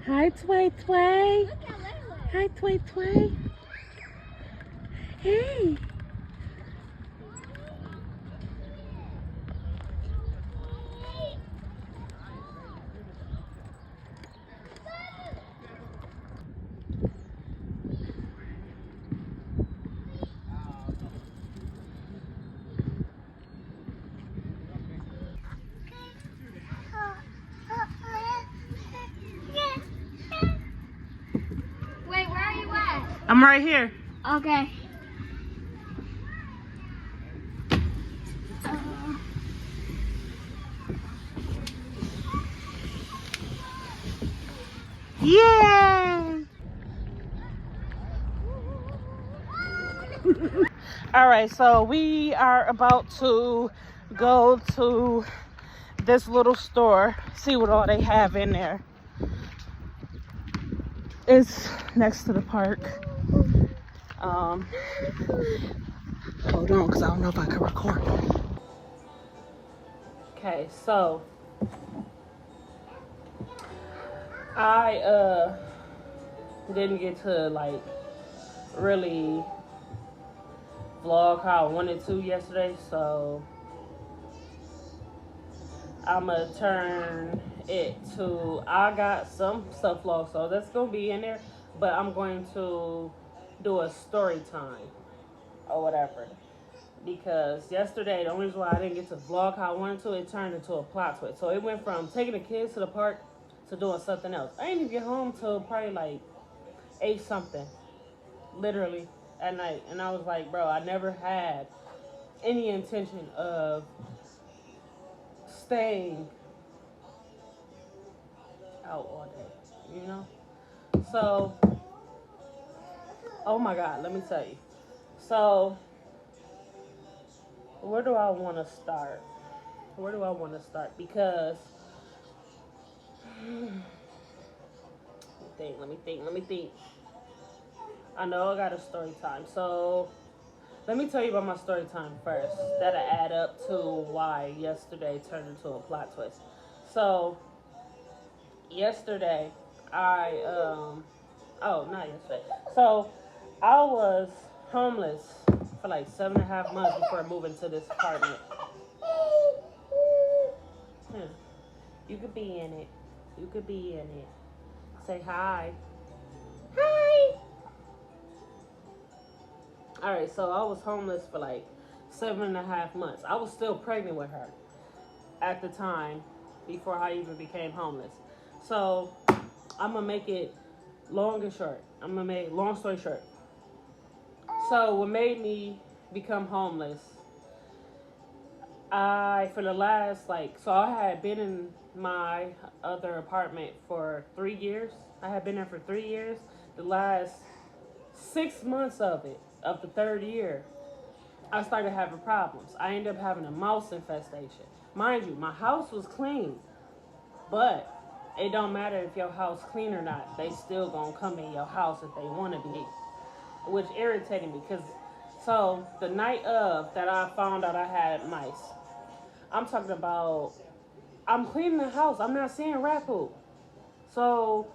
Hi, Tway Tway. Hi, Tway Tway. Hey. Wait, where are you at? I'm right here. Okay. Yay! All right, so we are about to go to this little store, see what all they have in there. It's next to the park. Hold on, because I don't know if I can record. Okay, so I didn't get to like really vlog how I wanted to yesterday, so I'ma turn it to, I got some stuff vlog, so that's gonna be in there, but I'm going to do a story time or whatever, because yesterday the only reason why I didn't get to vlog how I wanted to, it turned into a plot twist. So it went from taking the kids to the park to doing something else. I didn't even get home till probably like 8 something, literally, at night. And I was like, bro, I never had any intention of staying out all day, you know? So, oh my God, let me tell you. So, where do I want to start? Where do I want to start? Because, let me think. I know I got a story time. So, let me tell you about my story time first. That'll add up to why yesterday turned into a plot twist. So, yesterday, not yesterday. So, I was homeless for like 7.5 months before moving to this apartment. You could be in it. You could be in it. Say hi. Hi. Alright, so I was homeless for like 7.5 months. I was still pregnant with her at the time before I even became homeless. So I'm gonna make it long and short. I'm gonna make long story short. So what made me become homeless, I had been in my other apartment for 3 years. I had been there for 3 years. The last 6 months of the third year, I started having problems. I ended up having a mouse infestation. Mind you, my house was clean, but it don't matter if your house clean or not. They still gonna come in your house if they want to be, which irritated me. So the night of that I found out I had mice, I'm talking about, I'm cleaning the house. I'm not seeing rat poop. So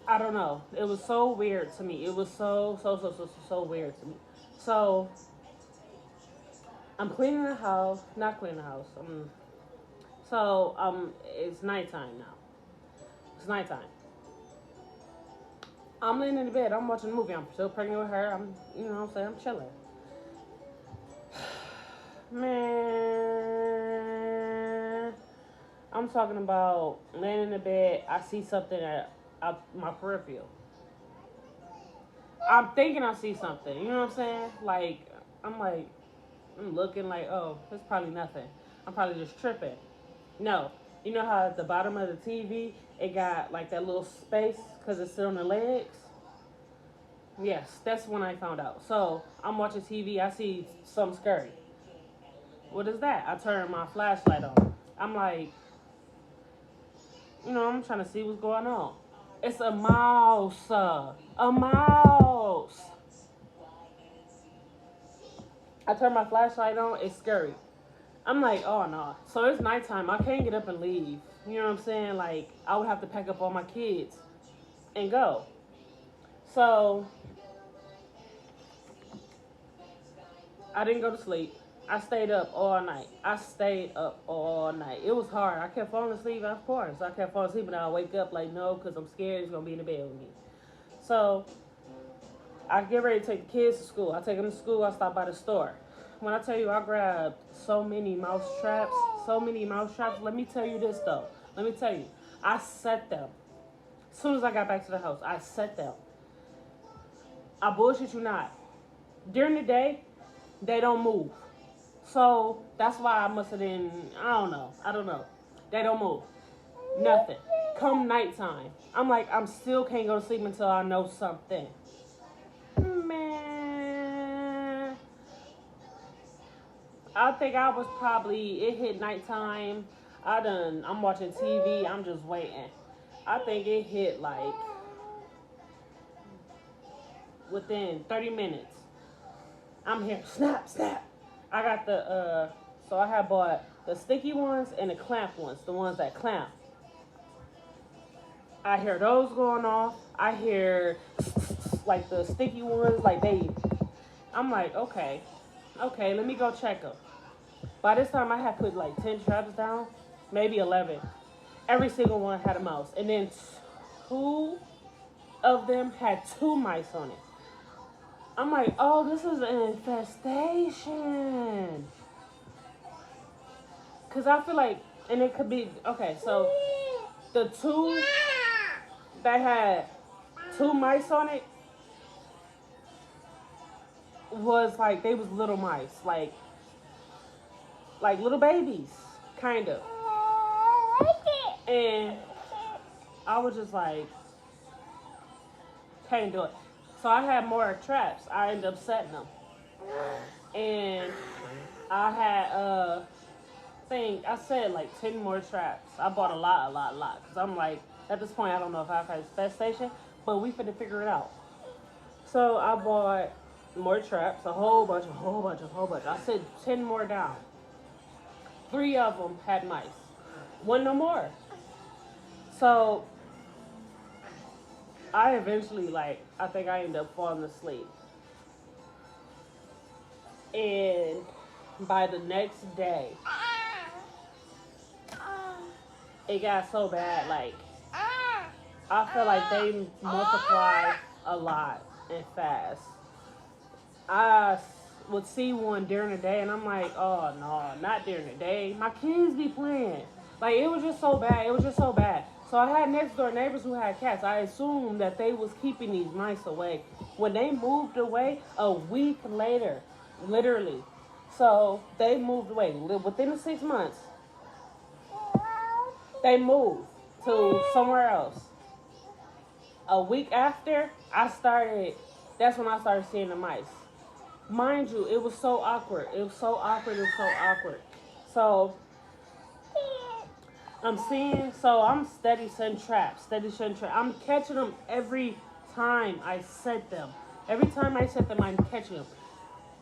I don't know. It was so weird to me. It was so weird to me. So I'm cleaning the house, not cleaning the house. It's nighttime now. It's nighttime. I'm laying in the bed. I'm watching a movie. I'm still pregnant with her. I'm chilling. Man, I'm talking about laying in the bed. I see something at my peripheral. I'm thinking I see something. You know what I'm saying? I'm looking like, oh, it's probably nothing. I'm probably just tripping. No. You know how at the bottom of the TV, it got like that little space because it's still on the legs? Yes, that's when I found out. So I'm watching TV. I see something scary. What is that? I turn my flashlight on. I'm like, I'm trying to see what's going on. It's a mouse. A mouse. I turn my flashlight on. It's scary. I'm like, oh no. So it's nighttime. I can't get up and leave. You know what I'm saying? Like, I would have to pack up all my kids and go. So I didn't go to sleep. I stayed up all night. I stayed up all night. It was hard. I kept falling asleep, of course. I kept falling asleep, and I'll wake up like, no, because I'm scared he's going to be in the bed with me. So I get ready to take the kids to school. I take them to school. I stop by the store. When I tell you I grabbed so many mouse traps, let me tell you this, though. Let me tell you. I set them. As soon as I got back to the house, I set them. I bullshit you not. During the day, they don't move. So that's why I must have been, I don't know. They don't move. Nothing. Come nighttime, I'm like, I'm still can't go to sleep until I know something. Man. I think I was probably, it hit nighttime. I'm watching TV. I'm just waiting. I think it hit like within 30 minutes. I'm here. Snap, snap. I got so I had bought the sticky ones and the clamp ones, the ones that clamp. I hear those going off. I hear like the sticky ones, like I'm like, okay, let me go check them. By this time, I had put like 10 traps down, maybe 11. Every single one had a mouse. And then 2 of them had 2 mice on it. I'm like, oh, this is an infestation. Because I feel like, and it could be, okay, so the 2 that had 2 mice on it was like, they was little mice, like little babies, kind of. And I was just like, can't do it. So I had more traps. I ended up setting them. And I had, I said like 10 more traps. I bought a lot. Because I'm like, at this point, I don't know if I've had a infestation, but we finna figure it out. So I bought more traps, a whole bunch. I said 10 more down. 3 of them had mice. 1 no more. So I eventually, I think I ended up falling asleep. And by the next day, it got so bad, I feel like they multiply a lot and fast. I would see one during the day, and I'm like, oh, no, not during the day. My kids be playing. It was just so bad. So I had next door neighbors who had cats. I assumed that they was keeping these mice away. When they moved away, a week later, literally. So they moved away. Within the 6 months, they moved to somewhere else. A week after, that's when I started seeing the mice. Mind you, it was so awkward. So I'm steady setting traps. I'm catching them every time I set them. I'm catching them.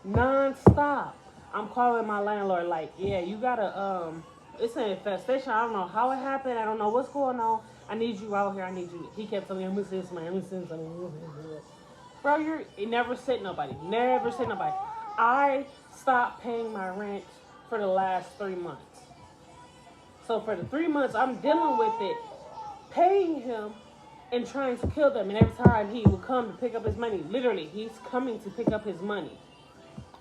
Non-stop. I'm calling my landlord yeah, you gotta, it's an infestation. I don't know how it happened. I don't know what's going on. I need you out here. He kept telling me, I'm gonna send somebody. Bro, you never sent nobody. I stopped paying my rent for the last 3 months. So for the 3 months, I'm dealing with it, paying him and trying to kill them. And every time he would come to pick up his money, literally, he's coming to pick up his money.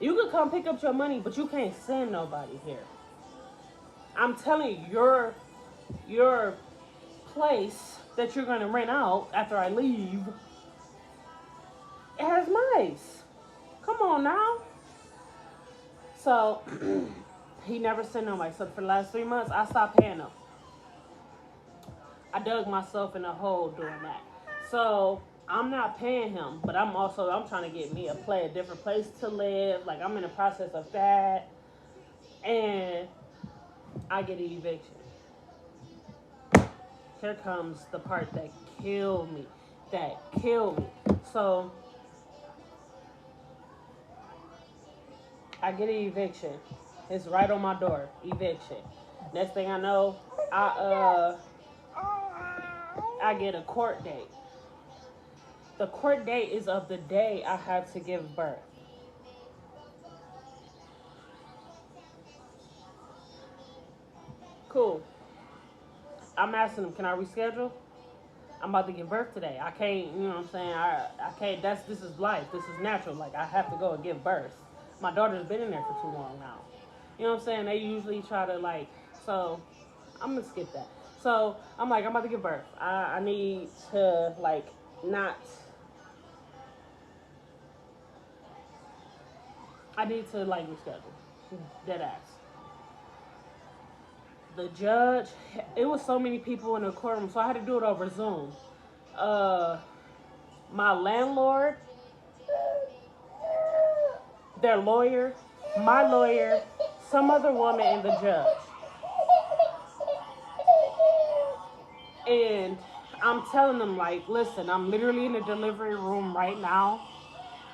You could come pick up your money, but you can't send nobody here. I'm telling you, your place that you're going to rent out after I leave, it has mice. Come on now. So he never sent nobody. So for the last 3 months, I stopped paying him. I dug myself in a hole doing that. So I'm not paying him, but I'm trying to get me a different place to live. I'm in the process of that. And I get an eviction. Here comes the part that killed me. So I get an eviction. It's right on my door. Eviction. Next thing I know, I I get a court date. The court date is of the day I had to give birth. Cool. I'm asking them, can I reschedule? I'm about to give birth today. I can't, you know what I'm saying? I can't, this is life. This is natural. Like, I have to go and give birth. My daughter's been in there for too long now. You know what I'm saying? They usually try to, like, so I'm going to skip that. So I'm like, I'm about to give birth. I need to, like, not, I need to, like, reschedule. Dead ass. The judge, it was so many people in the courtroom, so I had to do it over Zoom. My landlord, their lawyer, my lawyer, some other woman, and the judge. And I'm telling them, like, listen, I'm literally in the delivery room right now.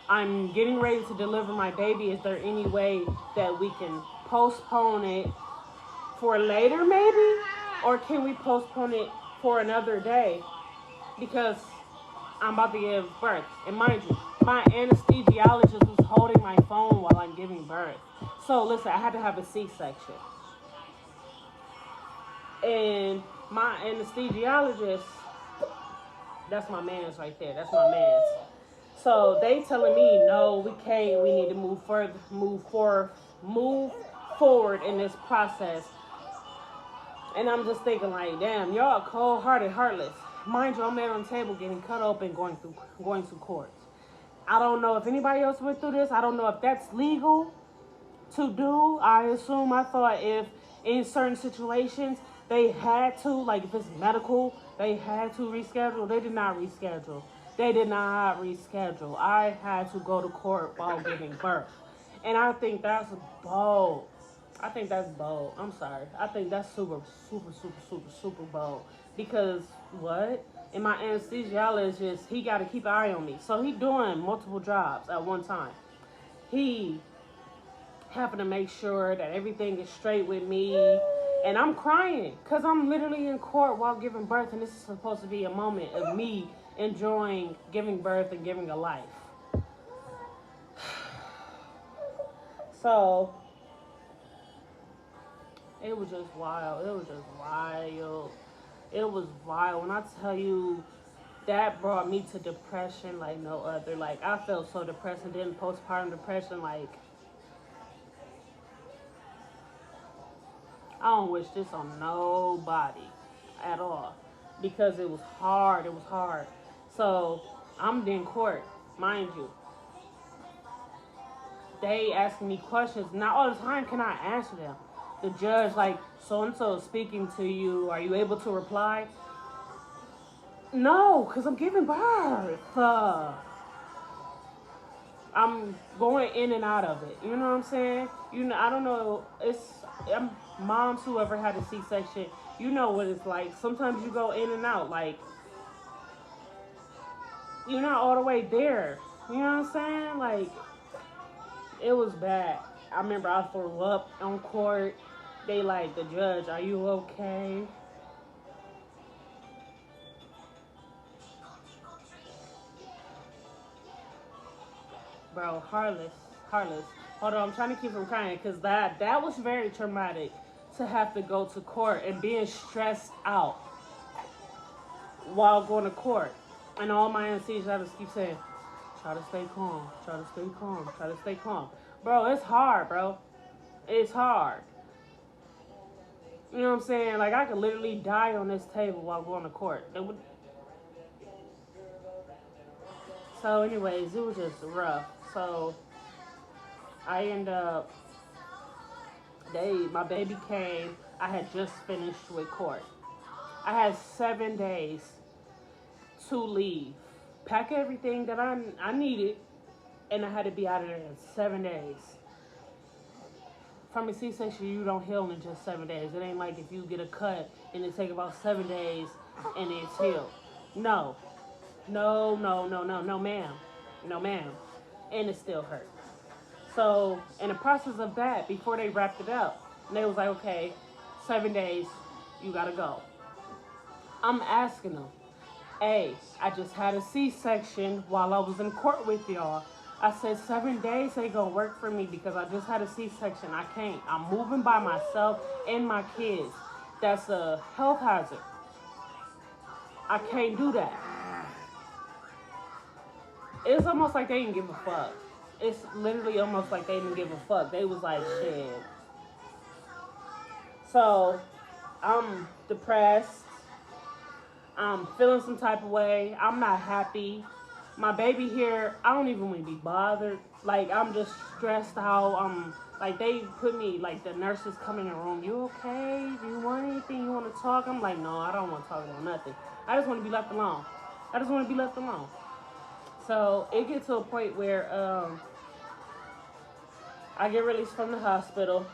I'm getting ready to deliver my baby. Is there any way that we can postpone it for later, maybe? Or can we postpone it for another day? Because I'm about to give birth. And mind you, my anesthesiologist was holding my phone while I'm giving birth. So listen, I had to have a C-section. And my anesthesiologist, that's my man's right there. That's my man's. So they telling me, no, we can't. We need to move forward in this process. And I'm just thinking, like, damn, y'all cold-hearted, heartless. Mind you, I'm there on the table getting cut open, going to court. I don't know if anybody else went through this. I don't know if that's legal to do. I thought if in certain situations they had to, like if it's medical, they had to reschedule. They did not reschedule. They did not reschedule. I had to go to court while giving birth. And I think that's bold. I'm sorry. I think that's super, super, super, super, super bold. Because what? And my anesthesiologist, he got to keep an eye on me. So he doing multiple jobs at one time. He having to make sure that everything is straight with me. And I'm crying because I'm literally in court while giving birth. And this is supposed to be a moment of me enjoying giving birth and giving a life. So it was just wild. It was wild. When I tell you, that brought me to depression like no other. Like, I felt so depressed, and then postpartum depression, like, I don't wish this on nobody at all. Because it was hard. So, I'm in court, mind you. They ask me questions. Not all the time can I answer them. The judge, like, so-and-so is speaking to you. Are you able to reply? No, because I'm giving birth. I'm going in and out of it. You know what I'm saying? I don't know. Moms who ever had a C-section, you know what it's like. Sometimes you go in and out. Like, you're not all the way there. You know what I'm saying? Like, it was bad. I remember I threw up on court. They like, the judge, are you okay? Bro, heartless. Hold on, I'm trying to keep from crying because that was very traumatic to have to go to court and being stressed out while going to court. And all my anesthesiologists keep saying, try to stay calm, try to stay calm, try to stay calm. Bro, it's hard, bro. It's hard. You know what I'm saying? Like, I could literally die on this table while going to court. So, anyways, it was just rough. So, I end up, my baby came. I had just finished with court. I had 7 days to leave. Pack everything that I needed, and I had to be out of there in 7 days. From a C-section, you don't heal in just 7 days. It ain't like if you get a cut and it take about 7 days and it's healed. No, ma'am. No, ma'am. And it still hurt. So in the process of that, before they wrapped it up, they was like, okay, 7 days, you gotta go. I'm asking them, hey, I just had a C-section while I was in court with y'all. I said 7 days ain't gonna work for me because I just had a C-section. I can't. I'm moving by myself and my kids. That's a health hazard. I can't do that. It's almost like they didn't give a fuck. It's literally almost like they didn't give a fuck. They was like, shit. So, I'm depressed. I'm feeling some type of way. I'm not happy. My baby here, I don't even want to be bothered. Like, I'm just stressed out. Like, they put me, like, the nurses come in the room. You okay? Do you want anything? You want to talk? I'm like, no, I don't want to talk about nothing. I just want to be left alone. I just want to be left alone. So, it gets to a point where I get released from the hospital.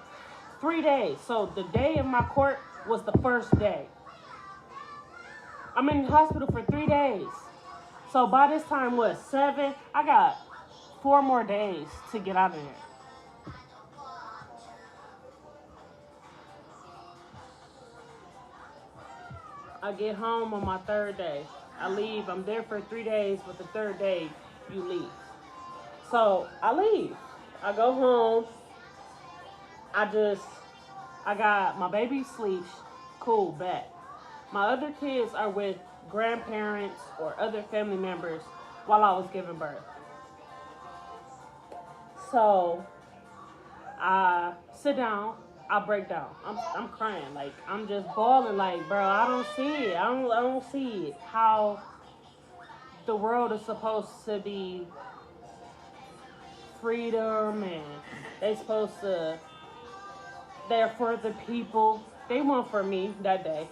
3 days. So, the day of my court was the first day. I'm in the hospital for 3 days. So by this time, what, 7? I got 4 more days to get out of there. I get home on my 3rd day. I leave. I'm there for 3 days, but the 3rd day, you leave. So I leave. I go home. I got my baby sleeps. Cool, bet. My other kids are with grandparents or other family members while I was giving birth. So I sit down, I break down. I'm crying, like I'm just bawling, like bro, I don't see it. I don't see it. How the world is supposed to be freedom and they're for the people. They weren't for me that day.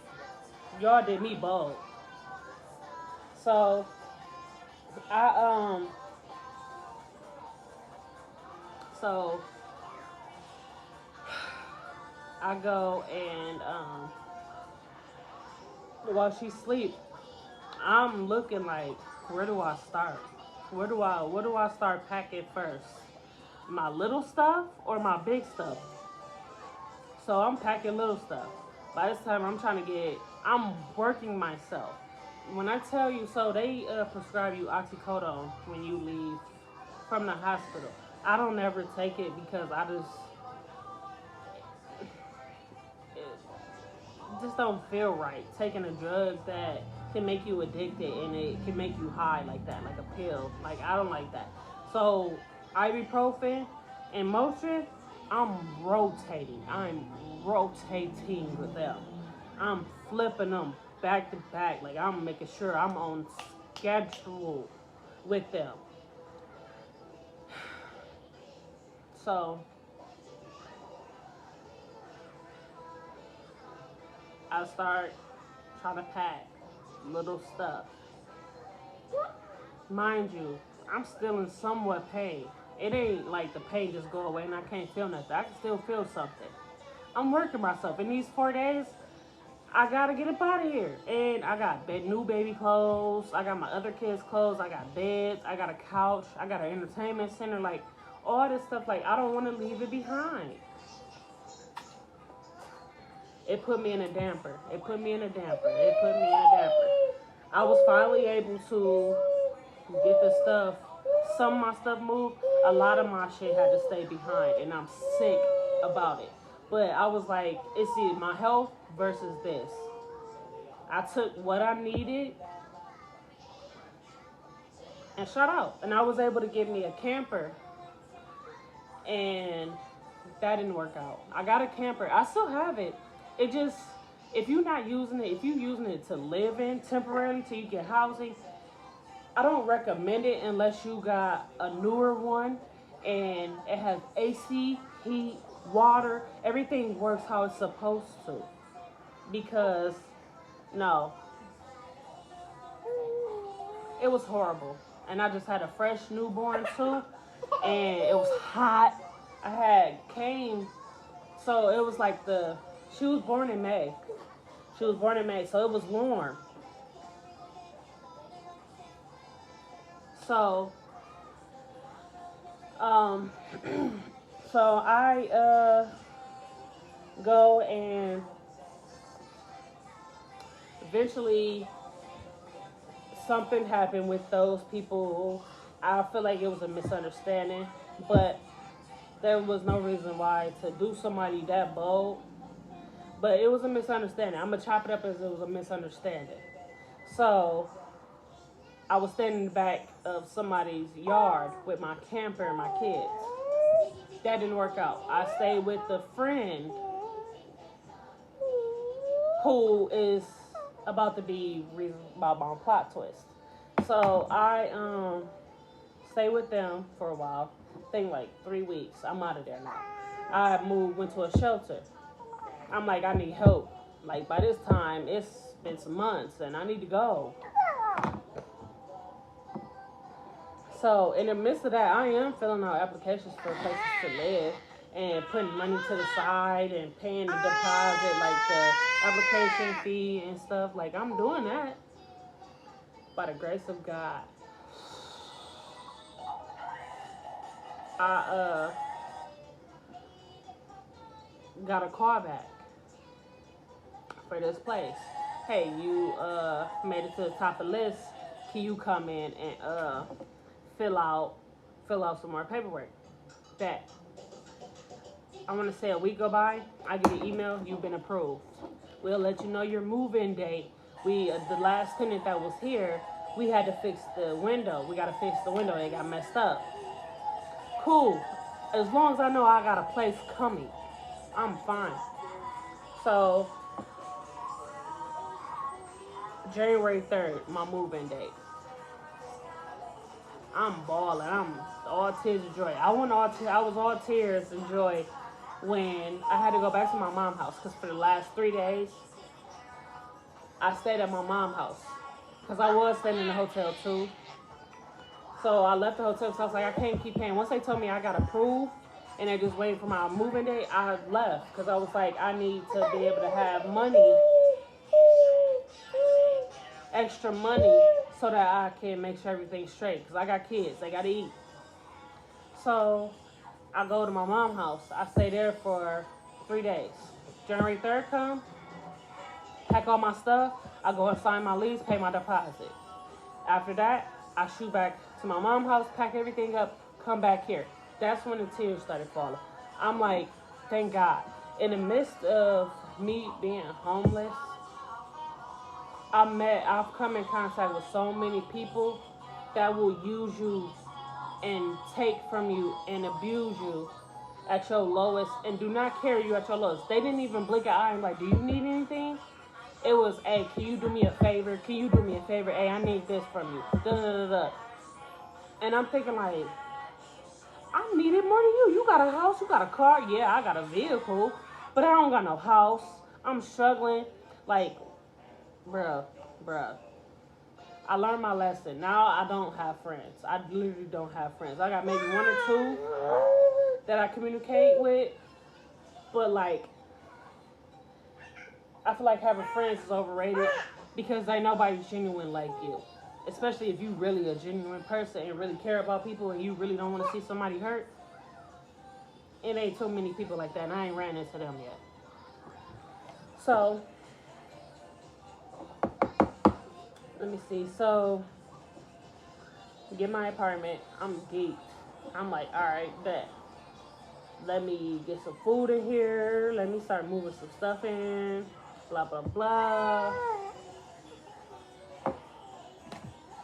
Y'all did me bold. So I so I go and while she sleep, I'm looking like, where do I start? What do I start packing first? My little stuff or my big stuff? So I'm packing little stuff. By this time I'm working myself. When I tell you, so they prescribe you oxycodone when you leave from the hospital. I don't ever take it because it just don't feel right. Taking a drug that can make you addicted and it can make you high like that, like a pill. Like, I don't like that. So ibuprofen and Motrin, I'm rotating with them. I'm flipping them back to back. Like, I'm making sure I'm on schedule with them. So I start trying to pack little stuff. Mind you, I'm still in somewhat pain. It ain't like the pain just go away and I can't feel nothing. I can still feel something. I'm working myself. In these 4 days, I gotta get up out of here. And I got new baby clothes. I got my other kids' clothes. I got beds. I got a couch. I got an entertainment center. Like, all this stuff. Like, I don't want to leave it behind. It put me in a damper. I was finally able to get the stuff. Some of my stuff moved. A lot of my shit had to stay behind. And I'm sick about it. But I was like, it's either my health versus this. I took what I needed and shut out. And I was able to get me a camper. And that didn't work out. I got a camper. I still have it. It just, if you're using it to live in temporarily till you get housing, I don't recommend it unless you got a newer one and it has AC, heat, water, everything works how it's supposed to. Because, no, it was horrible. And I just had a fresh newborn too, and it was hot. I had so it was like she was born in May. So it was warm. So Um, so I go and eventually something happened with those people. I feel like it was a misunderstanding, but there was no reason why to do somebody that bold. But it was a misunderstanding. I'm gonna chop it up as it was a misunderstanding. So I was standing in the back of somebody's yard with my camper and my kids. That didn't work out. I stayed with the friend who is about to be about my plot twist. So I stayed with them for a while. I think like 3 weeks. I'm out of there now. I went to a shelter. I'm like, I need help. Like by this time, it's been some months, and I need to go. So in the midst of that, I am filling out applications for places to live and putting money to the side and paying the deposit, like the application fee and stuff. Like I'm doing that by the grace of God. I got a call back for this place. Hey, you made it to the top of the list. Can you come in and fill out some more paperwork? That I want to say a week go by, I get an email, you've been approved. We'll let you know your move-in date. The last tenant that was here, we had to fix the window. We got to fix the window. It got messed up. Cool. As long as I know I got a place coming, I'm fine. So, January 3rd, my move-in date. I'm balling. I'm all tears of joy. I was all tears and joy when I had to go back to my mom's house because for the last 3 days, I stayed at my mom's house because I was staying in the hotel too. So I left the hotel because I was like, I can't keep paying. Once they told me I got approved and they just waiting for my moving day, I left because I was like, I need to be able to have money, extra money, so that I can make sure everything's straight because I got kids. They got to eat. So I go to my mom's house. I stay there for 3 days. January 3rd come, pack all my stuff. I go and sign my lease, pay my deposit. After that, I shoot back to my mom's house, pack everything up, come back here. That's when the tears started falling. I'm like, thank God. In the midst of me being homeless, I've come in contact with so many people that will use you and take from you and abuse you at your lowest and do not carry you at your lowest. They didn't even blink an eye and like, do you need anything? It was, hey, can you do me a favor? Can you do me a favor? Hey, I need this from you. Da, da, da, da. And I'm thinking like, I need it more than you. You got a house, you got a car. Yeah, I got a vehicle, but I don't got no house. I'm struggling. Like, bruh. I learned my lesson. Now I don't have friends. I literally don't have friends. I got maybe one or two that I communicate with, but like, I feel like having friends is overrated because ain't nobody genuine like you. Especially if you really a genuine person and really care about people and you really don't want to see somebody hurt. It ain't too many people like that and I ain't ran into them yet. So, let me see. So, get my apartment. I'm geeked. I'm like, alright, bet. Let me get some food in here. Let me start moving some stuff in. Blah, blah, blah.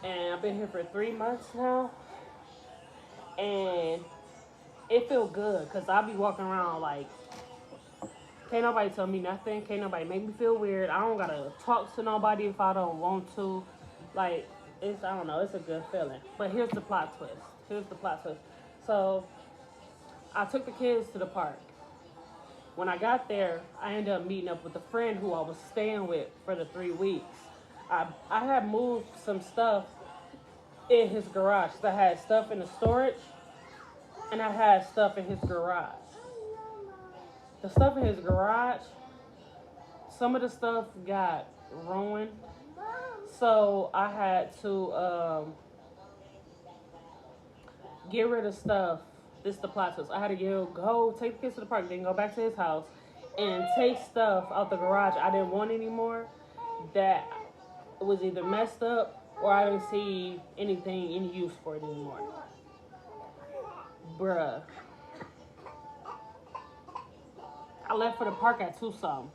And I've been here for 3 months now. And it feels good because I'll be walking around like, can't nobody tell me nothing. Can't nobody make me feel weird. I don't got to talk to nobody if I don't want to. Like, I don't know, it's a good feeling. But here's the plot twist. So, I took the kids to the park. When I got there, I ended up meeting up with a friend who I was staying with for the 3 weeks. I had moved some stuff in his garage. So I had stuff in the storage, and I had stuff in his garage. The stuff in his garage, some of the stuff got ruined. So I had to get rid of stuff This is the plot twist. I had to go take the kids to the park, then go back to his house and take stuff out the garage I didn't want anymore that was either messed up or I didn't see any use for it anymore. Bruh. I left for the park at 2-something.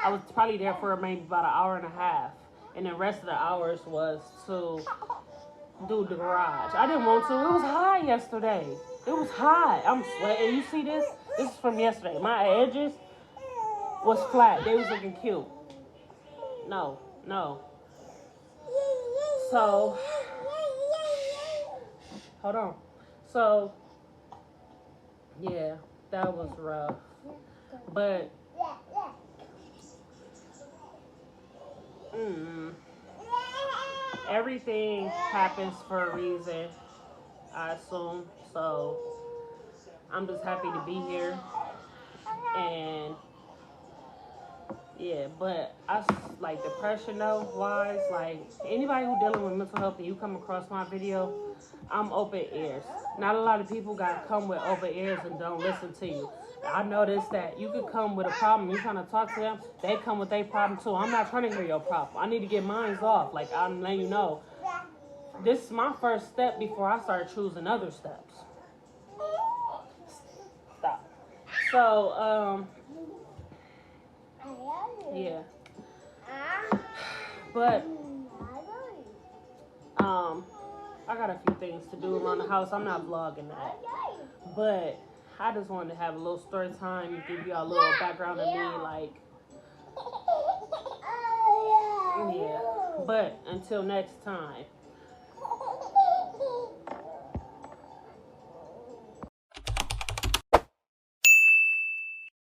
I was probably there for maybe about an hour and a half. And the rest of the hours was to do the garage. I didn't want to. It was hot yesterday. It was hot. I'm sweating. You see this? This is from yesterday. My edges was flat. They was looking cute. No. So, hold on. So, yeah, that was rough. But, everything happens for a reason, I assume. So, I'm just happy to be here. And, yeah, but I like depression though wise, like anybody who dealing with mental health and you come across my video, I'm open ears. Not a lot of people gotta come with open ears and don't listen to you. I noticed that you could come with a problem, you trying to talk to them, they come with their problem too. I'm not trying to hear your problem. I need to get mine off. Like I'm letting you know, this is my first step before I start choosing other steps. Stop. So, yeah. But I got a few things to do around the house. I'm not vlogging that. But I just wanted to have a little story time and give y'all a little background of me, like, yeah. But until next time.